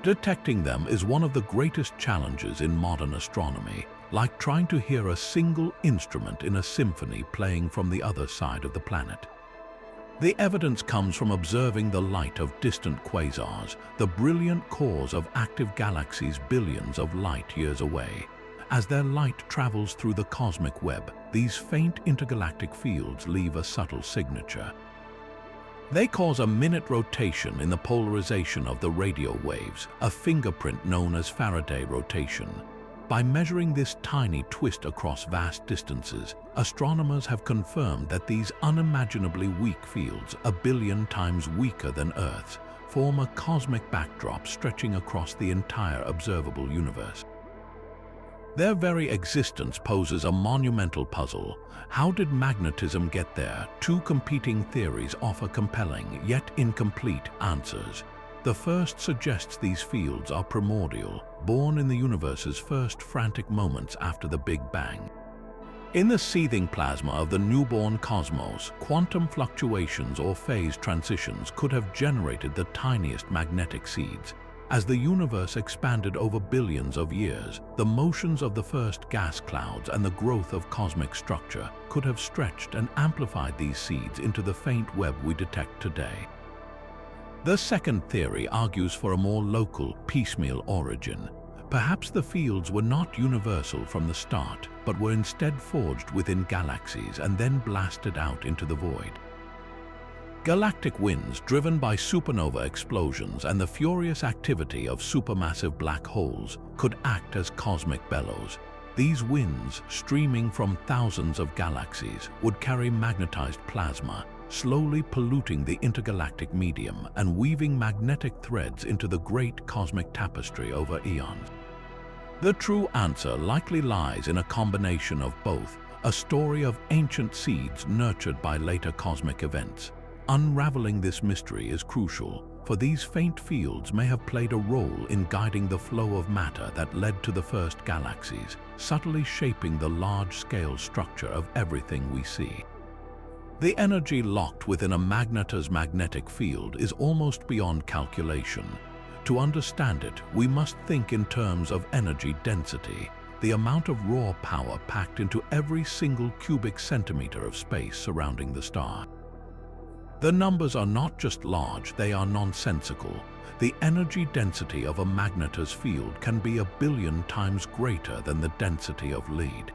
Detecting them is one of the greatest challenges in modern astronomy, like trying to hear a single instrument in a symphony playing from the other side of the planet. The evidence comes from observing the light of distant quasars, the brilliant cores of active galaxies billions of light years away. As their light travels through the cosmic web, these faint intergalactic fields leave a subtle signature. They cause a minute rotation in the polarization of the radio waves, a fingerprint known as Faraday rotation. By measuring this tiny twist across vast distances, astronomers have confirmed that these unimaginably weak fields, a billion times weaker than Earth's, form a cosmic backdrop stretching across the entire observable universe. Their very existence poses a monumental puzzle. How did magnetism get there? Two competing theories offer compelling, yet incomplete, answers. The first suggests these fields are primordial, born in the universe's first frantic moments after the Big Bang. In the seething plasma of the newborn cosmos, quantum fluctuations or phase transitions could have generated the tiniest magnetic seeds. As the universe expanded over billions of years, the motions of the first gas clouds and the growth of cosmic structure could have stretched and amplified these seeds into the faint web we detect today. The second theory argues for a more local, piecemeal origin. Perhaps the fields were not universal from the start, but were instead forged within galaxies and then blasted out into the void. Galactic winds driven by supernova explosions and the furious activity of supermassive black holes could act as cosmic bellows. These winds, streaming from thousands of galaxies, would carry magnetized plasma, slowly polluting the intergalactic medium and weaving magnetic threads into the great cosmic tapestry over eons. The true answer likely lies in a combination of both, a story of ancient seeds nurtured by later cosmic events. Unraveling this mystery is crucial, for these faint fields may have played a role in guiding the flow of matter that led to the first galaxies, subtly shaping the large-scale structure of everything we see. The energy locked within a magnetar's magnetic field is almost beyond calculation. To understand it, we must think in terms of energy density, the amount of raw power packed into every single cubic centimeter of space surrounding the star. The numbers are not just large, they are nonsensical. The energy density of a magnetar's field can be 1 billion times greater than the density of lead.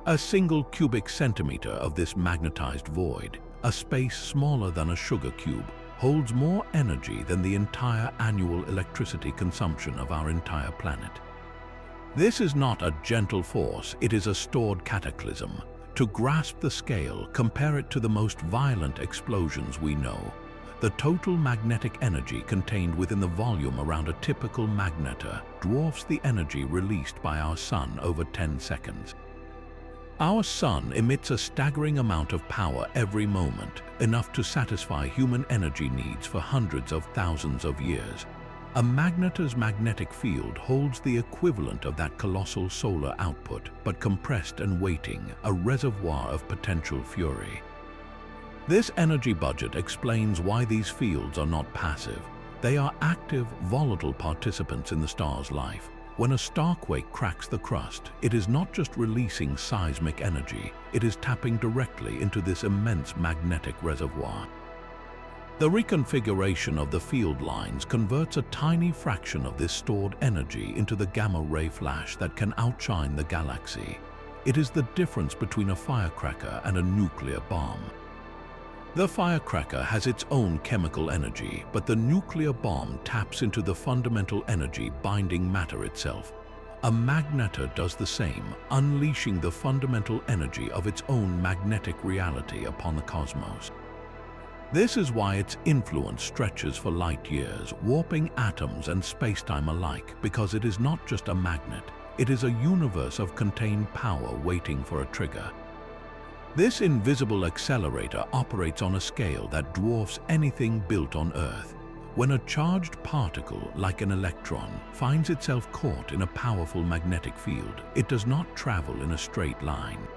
A single cubic centimeter of this magnetized void, a space smaller than a sugar cube, holds more energy than the entire annual electricity consumption of our entire planet. This is not a gentle force, it is a stored cataclysm. To grasp the scale, compare it to the most violent explosions we know. The total magnetic energy contained within the volume around a typical magnetar dwarfs the energy released by our Sun over 10 seconds. Our Sun emits a staggering amount of power every moment, enough to satisfy human energy needs for hundreds of thousands of years. A magnetar's magnetic field holds the equivalent of that colossal solar output, but compressed and waiting, a reservoir of potential fury. This energy budget explains why these fields are not passive. They are active, volatile participants in the star's life. When a starquake cracks the crust, it is not just releasing seismic energy, it is tapping directly into this immense magnetic reservoir. The reconfiguration of the field lines converts a tiny fraction of this stored energy into the gamma-ray flash that can outshine the galaxy. It is the difference between a firecracker and a nuclear bomb. The firecracker has its own chemical energy, but the nuclear bomb taps into the fundamental energy binding matter itself. A magnetar does the same, unleashing the fundamental energy of its own magnetic reality upon the cosmos. This is why its influence stretches for light years, warping atoms and spacetime alike, because it is not just a magnet, it is a universe of contained power waiting for a trigger. This invisible accelerator operates on a scale that dwarfs anything built on Earth. When a charged particle, like an electron, finds itself caught in a powerful magnetic field, it does not travel in a straight line.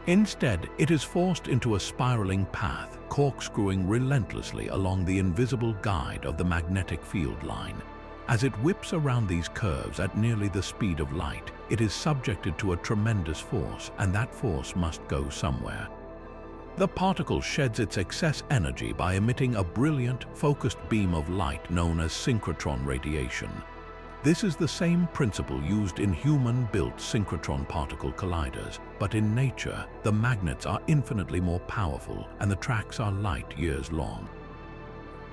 Instead, it is forced into a spiraling path, corkscrewing relentlessly along the invisible guide of the magnetic field line. As it whips around these curves at nearly the speed of light, it is subjected to a tremendous force, and that force must go somewhere. The particle sheds its excess energy by emitting a brilliant, focused beam of light known as synchrotron radiation. This is the same principle used in human-built synchrotron particle colliders, but in nature, the magnets are infinitely more powerful and the tracks are light years long.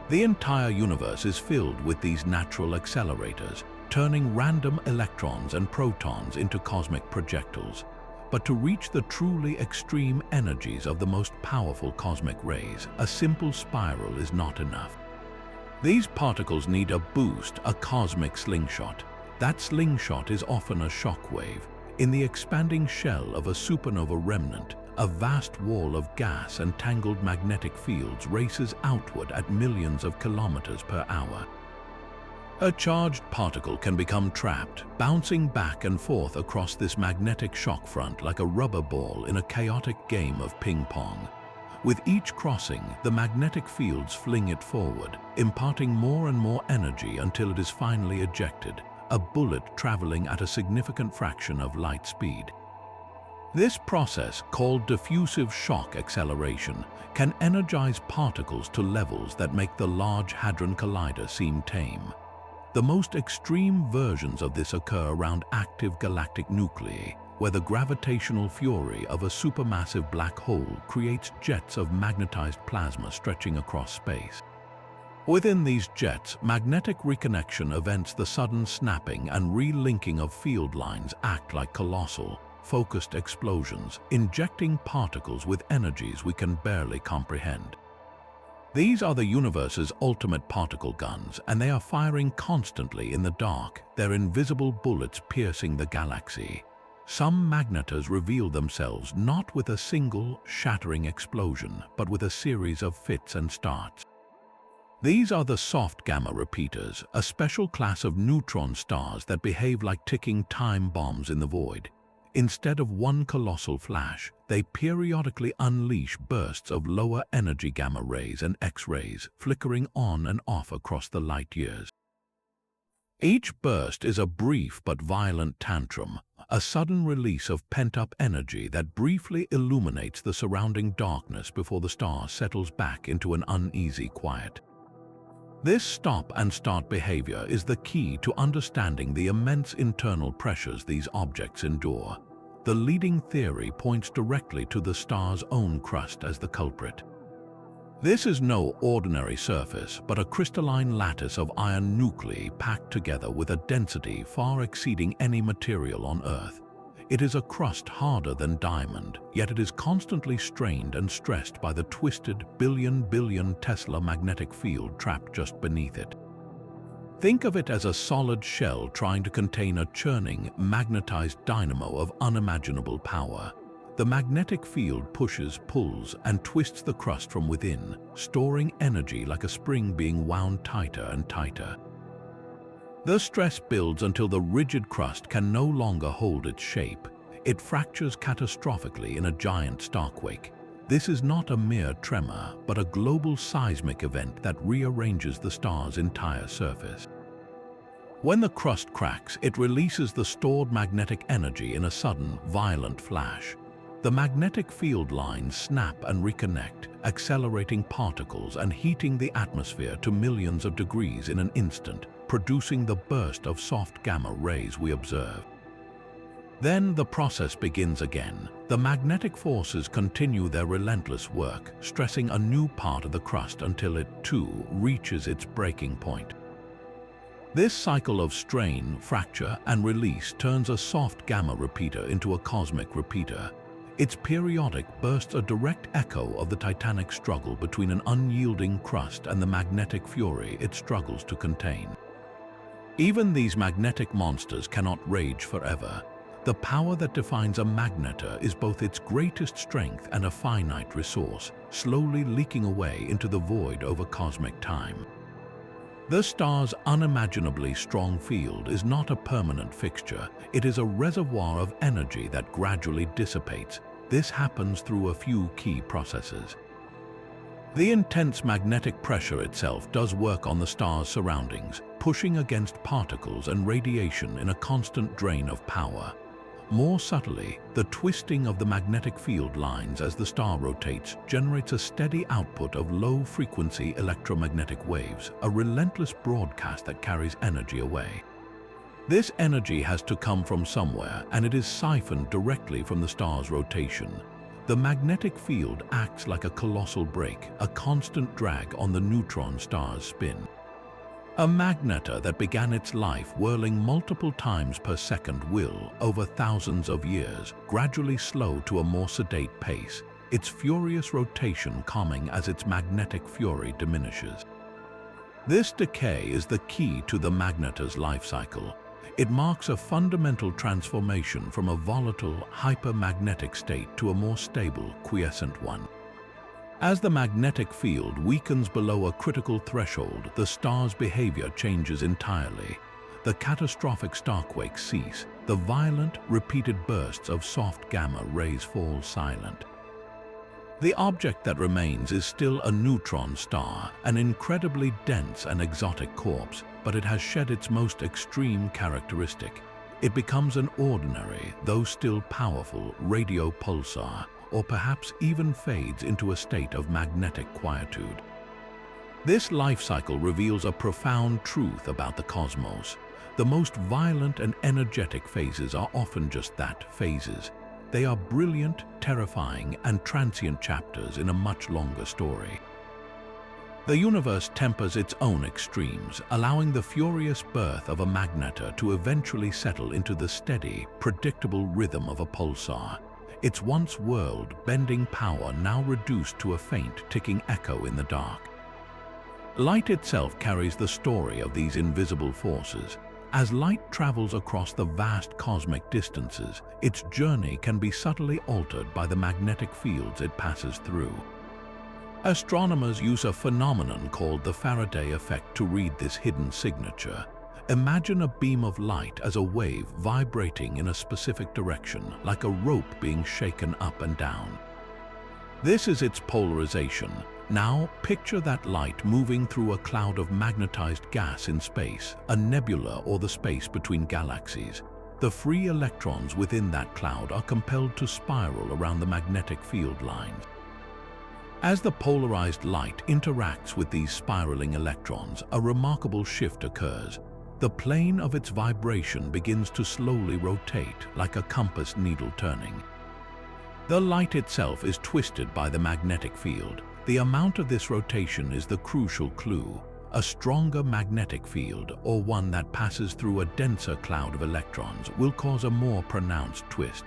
The entire universe is filled with these natural accelerators, turning random electrons and protons into cosmic projectiles. But to reach the truly extreme energies of the most powerful cosmic rays, a simple spiral is not enough. These particles need a boost, a cosmic slingshot. That slingshot is often a shock wave. In the expanding shell of a supernova remnant, a vast wall of gas and tangled magnetic fields races outward at millions of kilometers per hour. A charged particle can become trapped, bouncing back and forth across this magnetic shock front like a rubber ball in a chaotic game of ping pong. With each crossing, the magnetic fields fling it forward, imparting more and more energy until it is finally ejected, a bullet traveling at a significant fraction of light speed. This process, called diffusive shock acceleration, can energize particles to levels that make the Large Hadron Collider seem tame. The most extreme versions of this occur around active galactic nuclei, where the gravitational fury of a supermassive black hole creates jets of magnetized plasma stretching across space. Within these jets, magnetic reconnection events, the sudden snapping and relinking of field lines, act like colossal, focused explosions, injecting particles with energies we can barely comprehend. These are the universe's ultimate particle guns, and they are firing constantly in the dark, their invisible bullets piercing the galaxy. Some magnetars reveal themselves not with a single, shattering explosion, but with a series of fits and starts. These are the soft gamma repeaters, a special class of neutron stars that behave like ticking time bombs in the void. Instead of one colossal flash, they periodically unleash bursts of lower energy gamma rays and X-rays, flickering on and off across the light years. Each burst is a brief but violent tantrum, a sudden release of pent-up energy that briefly illuminates the surrounding darkness before the star settles back into an uneasy quiet. This stop-and-start behavior is the key to understanding the immense internal pressures these objects endure. The leading theory points directly to the star's own crust as the culprit. This is no ordinary surface, but a crystalline lattice of iron nuclei packed together with a density far exceeding any material on Earth. It is a crust harder than diamond, yet it is constantly strained and stressed by the twisted billion Tesla magnetic field trapped just beneath it. Think of it as a solid shell trying to contain a churning, magnetized dynamo of unimaginable power. The magnetic field pushes, pulls, and twists the crust from within, storing energy like a spring being wound tighter and tighter. The stress builds until the rigid crust can no longer hold its shape. It fractures catastrophically in a giant starquake. This is not a mere tremor, but a global seismic event that rearranges the star's entire surface. When the crust cracks, it releases the stored magnetic energy in a sudden, violent flash. The magnetic field lines snap and reconnect, accelerating particles and heating the atmosphere to millions of degrees in an instant, producing the burst of soft gamma rays we observe. Then the process begins again. The magnetic forces continue their relentless work, stressing a new part of the crust until it, too, reaches its breaking point. This cycle of strain, fracture, and release turns a soft gamma repeater into a cosmic repeater. Its periodic bursts a direct echo of the titanic struggle between an unyielding crust and the magnetic fury it struggles to contain. Even these magnetic monsters cannot rage forever. The power that defines a magnetar is both its greatest strength and a finite resource, slowly leaking away into the void over cosmic time. The star's unimaginably strong field is not a permanent fixture. It is a reservoir of energy that gradually dissipates. This happens through a few key processes. The intense magnetic pressure itself does work on the star's surroundings, pushing against particles and radiation in a constant drain of power. More subtly, the twisting of the magnetic field lines as the star rotates generates a steady output of low-frequency electromagnetic waves, a relentless broadcast that carries energy away. This energy has to come from somewhere, and it is siphoned directly from the star's rotation. The magnetic field acts like a colossal brake, a constant drag on the neutron star's spin. A magnetar that began its life whirling multiple times per second will, over thousands of years, gradually slow to a more sedate pace, its furious rotation calming as its magnetic fury diminishes. This decay is the key to the magnetar's life cycle. It marks a fundamental transformation from a volatile, hypermagnetic state to a more stable, quiescent one. As the magnetic field weakens below a critical threshold, the star's behavior changes entirely. The catastrophic starquakes cease. The violent, repeated bursts of soft gamma rays fall silent. The object that remains is still a neutron star, an incredibly dense and exotic corpse, but it has shed its most extreme characteristic. It becomes an ordinary, though still powerful, radio pulsar, or perhaps even fades into a state of magnetic quietude. This life cycle reveals a profound truth about the cosmos. The most violent and energetic phases are often just that, phases. They are brilliant, terrifying, and transient chapters in a much longer story. The universe tempers its own extremes, allowing the furious birth of a magnetar to eventually settle into the steady, predictable rhythm of a pulsar. Its once world-bending power now reduced to a faint, ticking echo in the dark. Light itself carries the story of these invisible forces. As light travels across the vast cosmic distances, its journey can be subtly altered by the magnetic fields it passes through. Astronomers use a phenomenon called the Faraday effect to read this hidden signature. Imagine a beam of light as a wave vibrating in a specific direction, like a rope being shaken up and down. This is its polarization. Now, picture that light moving through a cloud of magnetized gas in space, a nebula or the space between galaxies. The free electrons within that cloud are compelled to spiral around the magnetic field lines. As the polarized light interacts with these spiraling electrons, a remarkable shift occurs. The plane of its vibration begins to slowly rotate, like a compass needle turning. The light itself is twisted by the magnetic field. The amount of this rotation is the crucial clue. A stronger magnetic field, or one that passes through a denser cloud of electrons, will cause a more pronounced twist.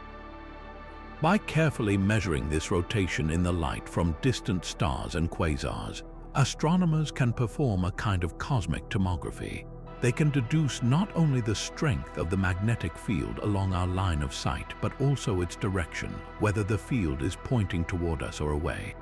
By carefully measuring this rotation in the light from distant stars and quasars, astronomers can perform a kind of cosmic tomography. They can deduce not only the strength of the magnetic field along our line of sight, but also its direction, whether the field is pointing toward us or away.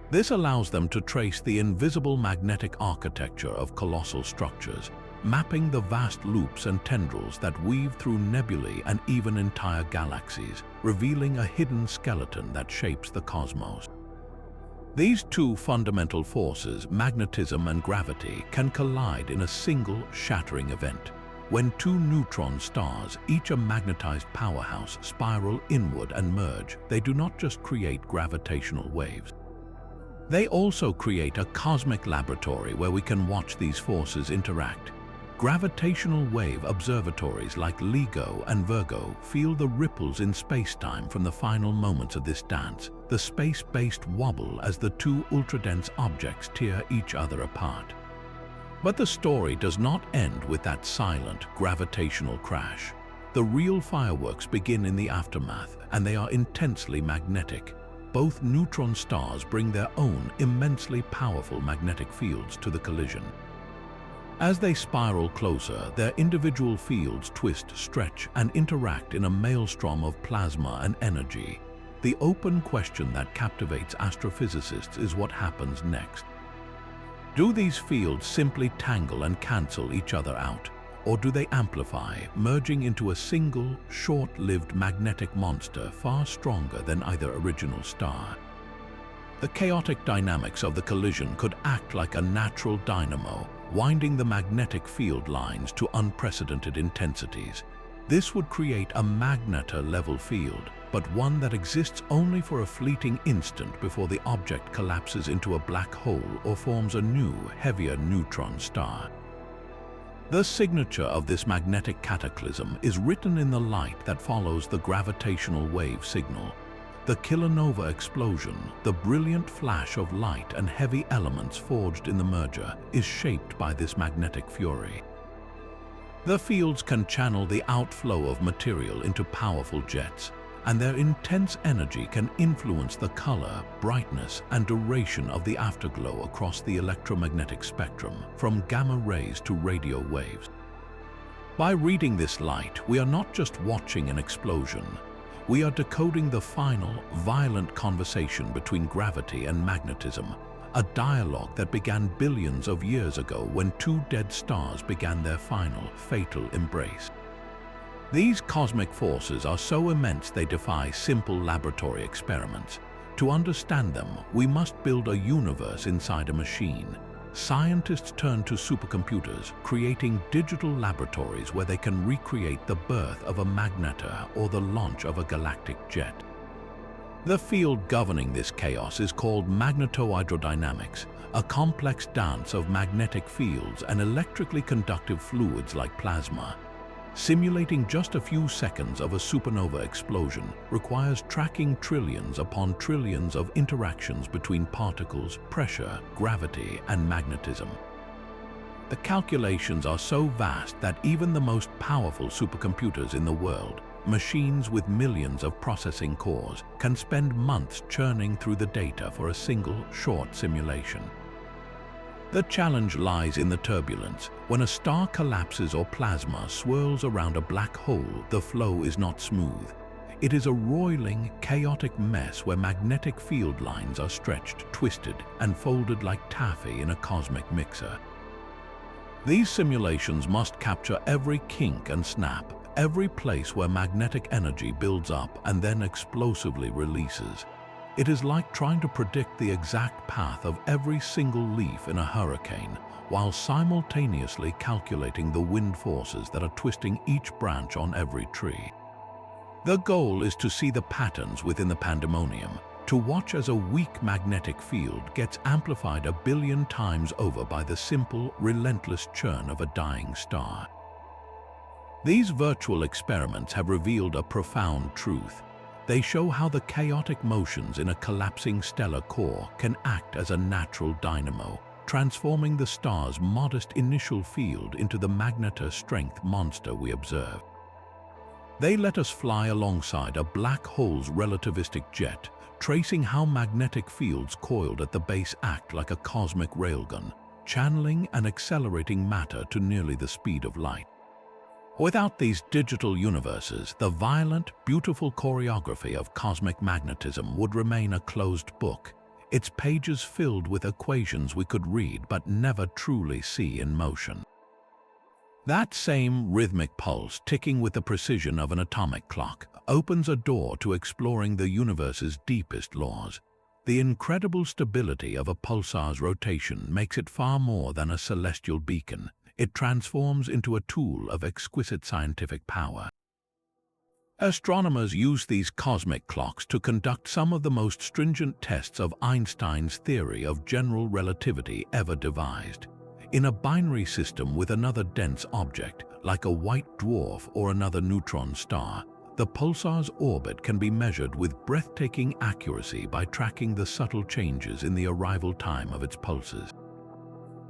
This allows them to trace the invisible magnetic architecture of colossal structures, mapping the vast loops and tendrils that weave through nebulae and even entire galaxies, revealing a hidden skeleton that shapes the cosmos. These two fundamental forces, magnetism and gravity, can collide in a single shattering event. When two neutron stars, each a magnetized powerhouse, spiral inward and merge, they do not just create gravitational waves. They also create a cosmic laboratory where we can watch these forces interact. Gravitational wave observatories like LIGO and Virgo feel the ripples in space-time from the final moments of this dance, the space-based wobble as the two ultra-dense objects tear each other apart. But the story does not end with that silent gravitational crash. The real fireworks begin in the aftermath, and they are intensely magnetic. Both neutron stars bring their own immensely powerful magnetic fields to the collision. As they spiral closer, their individual fields twist, stretch, and interact in a maelstrom of plasma and energy. The open question that captivates astrophysicists is what happens next. Do these fields simply tangle and cancel each other out, or do they amplify, merging into a single, short-lived magnetic monster far stronger than either original star? The chaotic dynamics of the collision could act like a natural dynamo, winding the magnetic field lines to unprecedented intensities. This would create a magnetar-level field, but one that exists only for a fleeting instant before the object collapses into a black hole or forms a new, heavier neutron star. The signature of this magnetic cataclysm is written in the light that follows the gravitational wave signal. The kilonova explosion, the brilliant flash of light and heavy elements forged in the merger, is shaped by this magnetic fury. The fields can channel the outflow of material into powerful jets, and their intense energy can influence the color, brightness, and duration of the afterglow across the electromagnetic spectrum, from gamma rays to radio waves. By reading this light, we are not just watching an explosion. We are decoding the final, violent conversation between gravity and magnetism, a dialogue that began billions of years ago when two dead stars began their final, fatal embrace. These cosmic forces are so immense they defy simple laboratory experiments. To understand them, we must build a universe inside a machine. Scientists turn to supercomputers, creating digital laboratories where they can recreate the birth of a magnetar or the launch of a galactic jet. The field governing this chaos is called magnetohydrodynamics, a complex dance of magnetic fields and electrically conductive fluids like plasma. Simulating just a few seconds of a supernova explosion requires tracking trillions upon trillions of interactions between particles, pressure, gravity, and magnetism. The calculations are so vast that even the most powerful supercomputers in the world, machines with millions of processing cores, can spend months churning through the data for a single, short simulation. The challenge lies in the turbulence. When a star collapses or plasma swirls around a black hole, the flow is not smooth. It is a roiling, chaotic mess where magnetic field lines are stretched, twisted, and folded like taffy in a cosmic mixer. These simulations must capture every kink and snap, every place where magnetic energy builds up and then explosively releases. It is like trying to predict the exact path of every single leaf in a hurricane, while simultaneously calculating the wind forces that are twisting each branch on every tree. The goal is to see the patterns within the pandemonium, to watch as a weak magnetic field gets amplified 1 billion times over by the simple, relentless churn of a dying star. These virtual experiments have revealed a profound truth. They show how the chaotic motions in a collapsing stellar core can act as a natural dynamo, transforming the star's modest initial field into the magnetar strength monster we observe. They let us fly alongside a black hole's relativistic jet, tracing how magnetic fields coiled at the base act like a cosmic railgun, channeling and accelerating matter to nearly the speed of light. Without these digital universes, the violent, beautiful choreography of cosmic magnetism would remain a closed book, its pages filled with equations we could read but never truly see in motion. That same rhythmic pulse, ticking with the precision of an atomic clock, opens a door to exploring the universe's deepest laws. The incredible stability of a pulsar's rotation makes it far more than a celestial beacon. It transforms into a tool of exquisite scientific power. Astronomers use these cosmic clocks to conduct some of the most stringent tests of Einstein's theory of general relativity ever devised. In a binary system with another dense object, like a white dwarf or another neutron star, the pulsar's orbit can be measured with breathtaking accuracy by tracking the subtle changes in the arrival time of its pulses.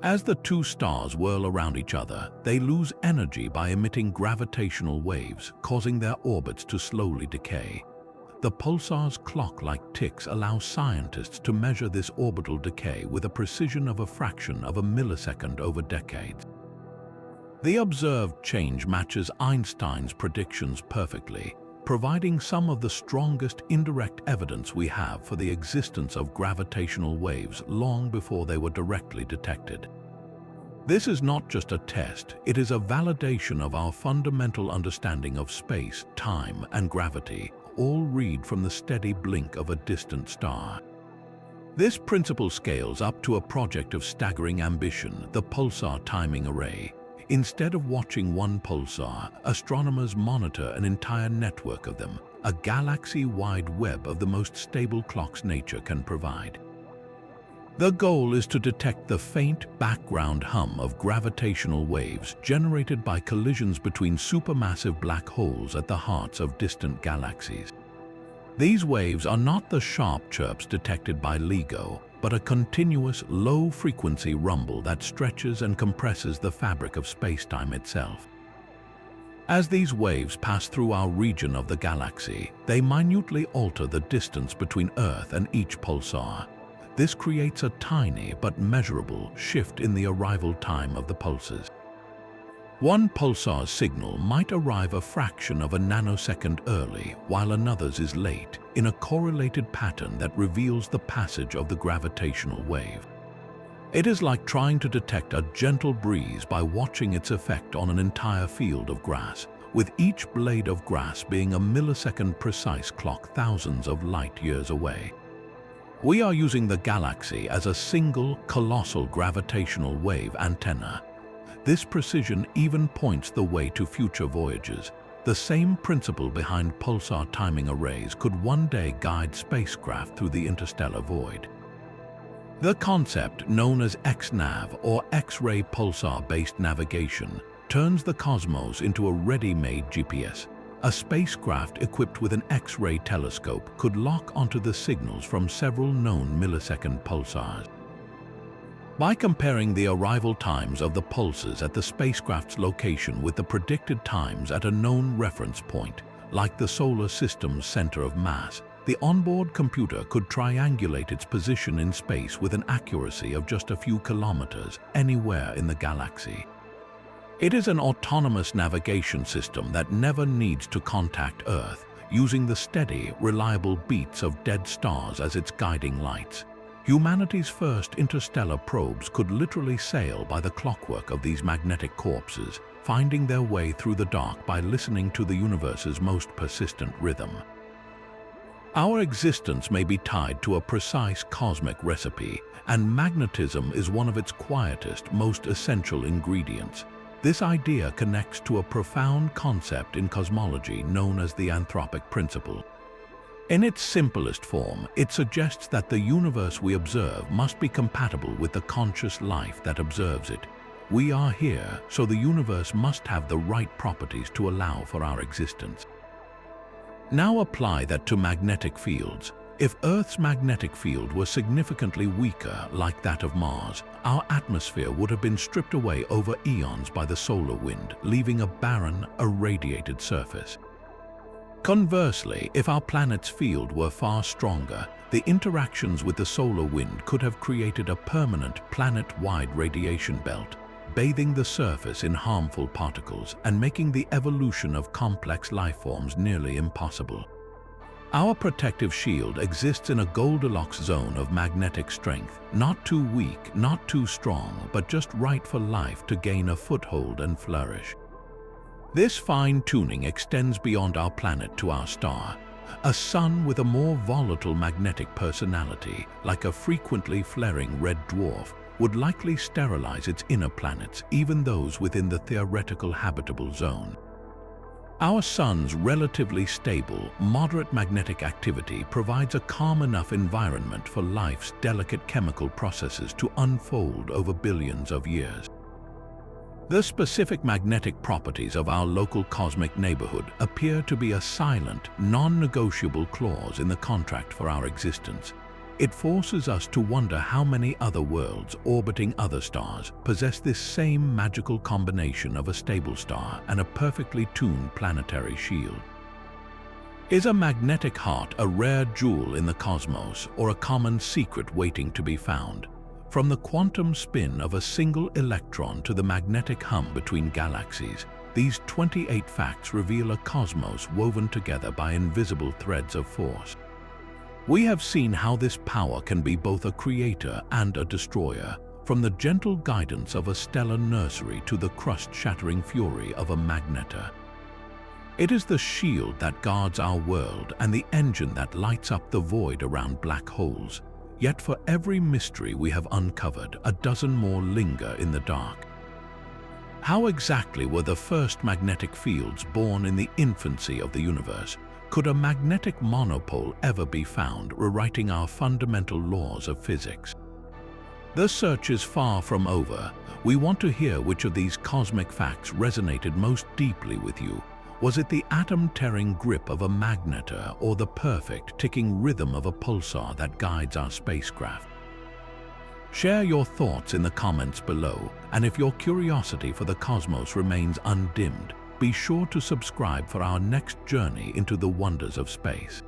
As the two stars whirl around each other, they lose energy by emitting gravitational waves, causing their orbits to slowly decay. The pulsar's clock-like ticks allow scientists to measure this orbital decay with a precision of a fraction of a millisecond over decades. The observed change matches Einstein's predictions perfectly, providing some of the strongest indirect evidence we have for the existence of gravitational waves long before they were directly detected. This is not just a test, it is a validation of our fundamental understanding of space, time, and gravity, all read from the steady blink of a distant star. This principle scales up to a project of staggering ambition, the pulsar timing array. Instead of watching one pulsar, astronomers monitor an entire network of them, a galaxy-wide web of the most stable clocks nature can provide. The goal is to detect the faint background hum of gravitational waves generated by collisions between supermassive black holes at the hearts of distant galaxies. These waves are not the sharp chirps detected by LIGO, but a continuous, low-frequency rumble that stretches and compresses the fabric of space-time itself. As these waves pass through our region of the galaxy, they minutely alter the distance between Earth and each pulsar. This creates a tiny but measurable shift in the arrival time of the pulses. One pulsar's signal might arrive a fraction of a nanosecond early, while another's is late, in a correlated pattern that reveals the passage of the gravitational wave. It is like trying to detect a gentle breeze by watching its effect on an entire field of grass, with each blade of grass being a millisecond precise clock thousands of light years away. We are using the galaxy as a single, colossal gravitational wave antenna. This precision even points the way to future voyages. The same principle behind pulsar timing arrays could one day guide spacecraft through the interstellar void. The concept, known as XNav or X-ray pulsar-based navigation, turns the cosmos into a ready-made GPS. A spacecraft equipped with an X-ray telescope could lock onto the signals from several known millisecond pulsars. By comparing the arrival times of the pulses at the spacecraft's location with the predicted times at a known reference point, like the solar system's center of mass, the onboard computer could triangulate its position in space with an accuracy of just a few kilometers anywhere in the galaxy. It is an autonomous navigation system that never needs to contact Earth. using the steady, reliable beats of dead stars as its guiding lights. Humanity's first interstellar probes could literally sail by the clockwork of these magnetic corpses, finding their way through the dark by listening to the universe's most persistent rhythm. Our existence may be tied to a precise cosmic recipe, and magnetism is one of its quietest, most essential ingredients. This idea connects to a profound concept in cosmology known as the anthropic principle. In its simplest form, it suggests that the universe we observe must be compatible with the conscious life that observes it. We are here, so the universe must have the right properties to allow for our existence. Now apply that to magnetic fields. If Earth's magnetic field were significantly weaker, like that of Mars, our atmosphere would have been stripped away over eons by the solar wind, leaving a barren, irradiated surface. Conversely, if our planet's field were far stronger, the interactions with the solar wind could have created a permanent planet-wide radiation belt, bathing the surface in harmful particles and making the evolution of complex lifeforms nearly impossible. Our protective shield exists in a Goldilocks zone of magnetic strength, not too weak, not too strong, but just right for life to gain a foothold and flourish. This fine-tuning extends beyond our planet to our star. A sun with a more volatile magnetic personality, like a frequently flaring red dwarf, would likely sterilize its inner planets, even those within the theoretical habitable zone. Our sun's relatively stable, moderate magnetic activity provides a calm enough environment for life's delicate chemical processes to unfold over billions of years. The specific magnetic properties of our local cosmic neighborhood appear to be a silent, non-negotiable clause in the contract for our existence. It forces us to wonder how many other worlds orbiting other stars possess this same magical combination of a stable star and a perfectly tuned planetary shield. Is a magnetic heart a rare jewel in the cosmos or a common secret waiting to be found? From the quantum spin of a single electron to the magnetic hum between galaxies, these 28 facts reveal a cosmos woven together by invisible threads of force. We have seen how this power can be both a creator and a destroyer, from the gentle guidance of a stellar nursery to the crust-shattering fury of a magnetar. It is the shield that guards our world and the engine that lights up the void around black holes. Yet for every mystery we have uncovered, a dozen more linger in the dark. How exactly were the first magnetic fields born in the infancy of the universe? Could a magnetic monopole ever be found, rewriting our fundamental laws of physics? The search is far from over. We want to hear which of these cosmic facts resonated most deeply with you. Was it the atom-tearing grip of a magnetar or the perfect ticking rhythm of a pulsar that guides our spacecraft? Share your thoughts in the comments below, and if your curiosity for the cosmos remains undimmed, be sure to subscribe for our next journey into the wonders of space.